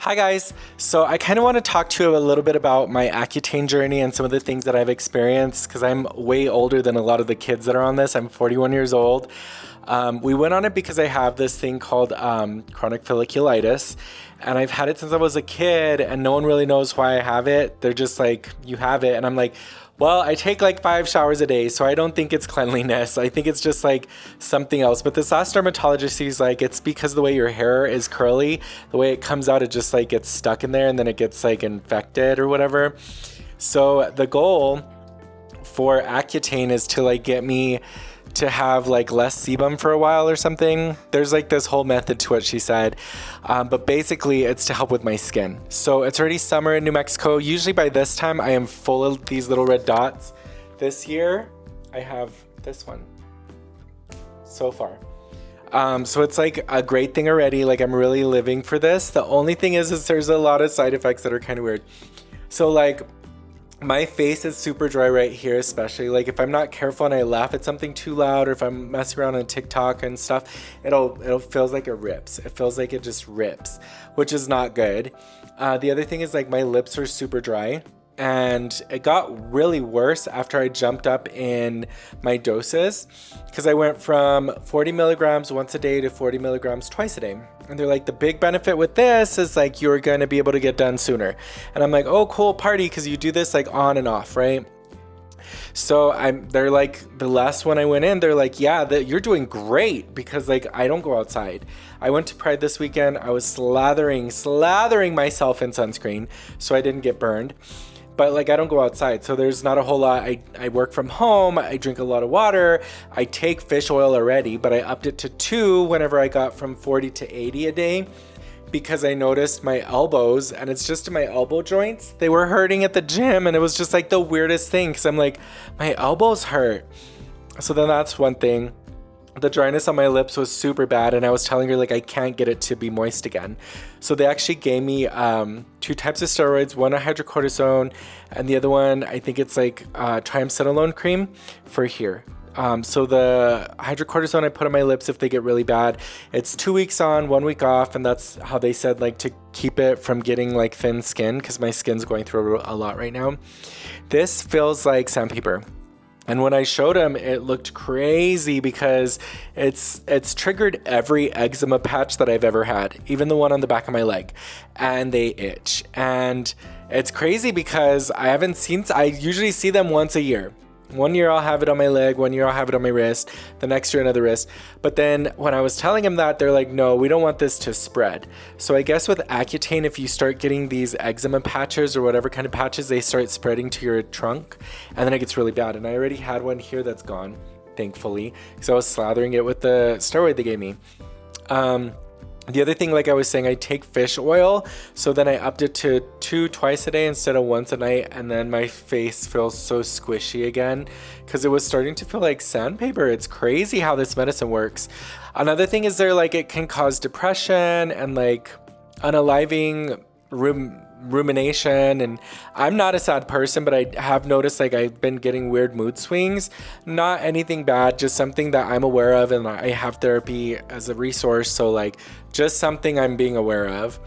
Hi guys. So I kind of want to talk to you a little bit about my Accutane journey and some of the things that I've experienced because I'm way older than a lot of the kids that are on this. I'm 41 years old. We went on it because I have this thing called chronic folliculitis, and I've had it since I was a kid, and no one really knows why I have it. They're just like, you have it, and I'm like, well, I take like 5 showers a day, so I don't think it's cleanliness. I think it's just like something else. But this last dermatologist, he's like, it's because the way your hair is curly, the way it comes out, it just like gets stuck in there and then it gets like infected or whatever. So the goal for Accutane is to like get me to have like less sebum for a while or something. There's like this whole method to what she said, but basically it's to help with my skin. So it's already summer in New Mexico. Usually by this time I am full of these little red dots. This year I have this one so far. So it's like a great thing already. Like I'm really living for this. The only thing is there's a lot of side effects that are kind of weird. So like my face is super dry right here, especially like if I'm not careful and I laugh at something too loud, or if I'm messing around on TikTok and stuff, it'll feels like it rips. It feels like it just rips, which is not good. The other thing is like my lips are super dry, and it got really worse after I jumped up in my doses, because I went from 40 milligrams once a day to 40 milligrams twice a day. And they're like, the big benefit with this is like you're going to be able to get done sooner. And I'm like, oh, cool, party, because you do this like on and off, right? So they're like, the last one I went in, they're like, yeah, you're doing great, because like I don't go outside. I went to Pride this weekend. I was slathering myself in sunscreen so I didn't get burned. But like I don't go outside, so there's not a whole lot. I work from home, I drink a lot of water, I take fish oil already, but I upped it to 2 whenever I got from 40 to 80 a day, because I noticed my elbows, and it's just in my elbow joints, they were hurting at the gym, and it was just like the weirdest thing, because I'm like, my elbows hurt. So then that's one thing. The dryness on my lips was super bad, and I was telling her like I can't get it to be moist again. So they actually gave me 2 types of steroids, one a hydrocortisone, and the other one I think it's like triamcinolone cream for here. So the hydrocortisone I put on my lips if they get really bad. It's 2 weeks on, 1 week off, and that's how they said like to keep it from getting like thin skin, because my skin's going through a lot right now. This feels like sandpaper. And when I showed him, it looked crazy, because it's triggered every eczema patch that I've ever had, even the one on the back of my leg, and they itch. And it's crazy because I usually see them once a year. 1 year I'll have it on my leg, 1 year I'll have it on my wrist, the next year another wrist. But then when I was telling him that, they're like, no, we don't want this to spread. So I guess with Accutane, if you start getting these eczema patches or whatever kind of patches, they start spreading to your trunk, and then it gets really bad. And I already had one here that's gone, thankfully, because I was slathering it with the steroid they gave me. The other thing, like I was saying, I take fish oil, so then I upped it to 2 twice a day instead of once a night, and then my face feels so squishy again, because it was starting to feel like sandpaper. It's crazy how this medicine works. Another thing is it can cause depression and like unaliving rumination, and I'm not a sad person, but I have noticed like I've been getting weird mood swings. Not anything bad, just something that I'm aware of, and I have therapy as a resource, so like just something I'm being aware of.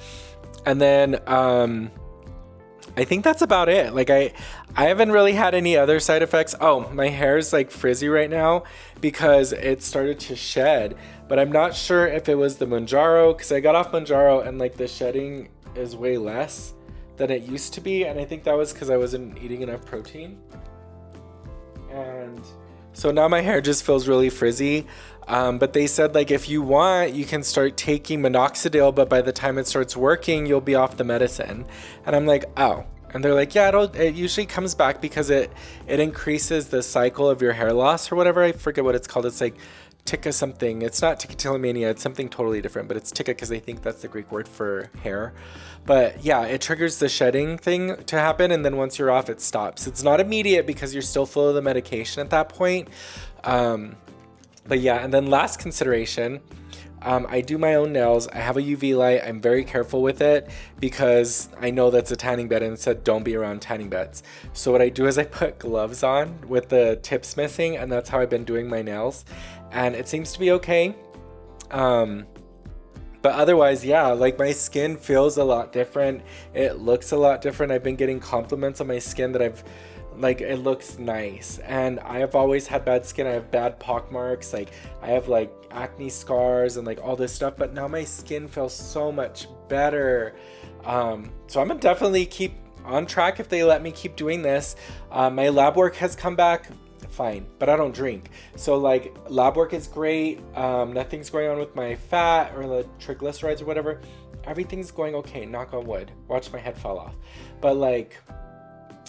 And then I think that's about it. Like I haven't really had any other side effects. Oh, my hair is like frizzy right now because it started to shed, but I'm not sure if it was the Mounjaro, because I got off Mounjaro and like the shedding is way less than it used to be, and I think that was because I wasn't eating enough protein. And so now my hair just feels really frizzy. But they said like if you want, you can start taking minoxidil, but by the time it starts working, you'll be off the medicine. And I'm like, oh. And they're like, yeah, it usually comes back because it increases the cycle of your hair loss or whatever. I forget what it's called. It's like tica something. It's not trichotillomania. It's something totally different, but it's tica because I think that's the Greek word for hair. But yeah, it triggers the shedding thing to happen, and then once you're off, it stops. It's not immediate because you're still full of the medication at that point. But yeah, and then last consideration, I do my own nails. I have a UV light. I'm very careful with it because I know that's a tanning bed, and it said don't be around tanning beds. So what I do is I put gloves on with the tips missing, and that's how I've been doing my nails. And it seems to be okay. But otherwise, yeah, like my skin feels a lot different. It looks a lot different. I've been getting compliments on my skin that I've like it looks nice. And I have always had bad skin. I have bad pock marks. Like I have like acne scars and like all this stuff, but now my skin feels so much better. So I'm gonna definitely keep on track if they let me keep doing this. My lab work has come back fine, but I don't drink. So like lab work is great. Nothing's going on with my fat or the triglycerides or whatever. Everything's going okay, knock on wood. Watch my head fall off. But like,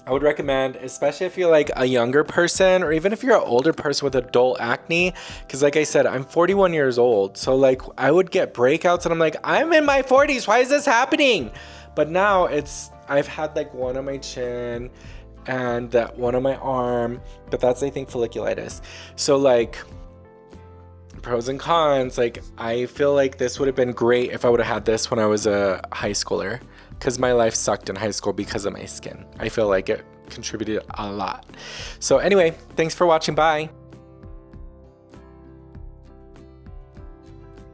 I would recommend, especially if you're like a younger person or even if you're an older person with adult acne, because like I said, I'm 41 years old. So like I would get breakouts and I'm like, I'm in my 40s. Why is this happening? But now I've had like one on my chin and that one on my arm, but that's I think folliculitis. So like pros and cons, like I feel like this would have been great if I would have had this when I was a high schooler, because my life sucked in high school because of my skin. I feel like it contributed a lot. So anyway, thanks for watching. Bye.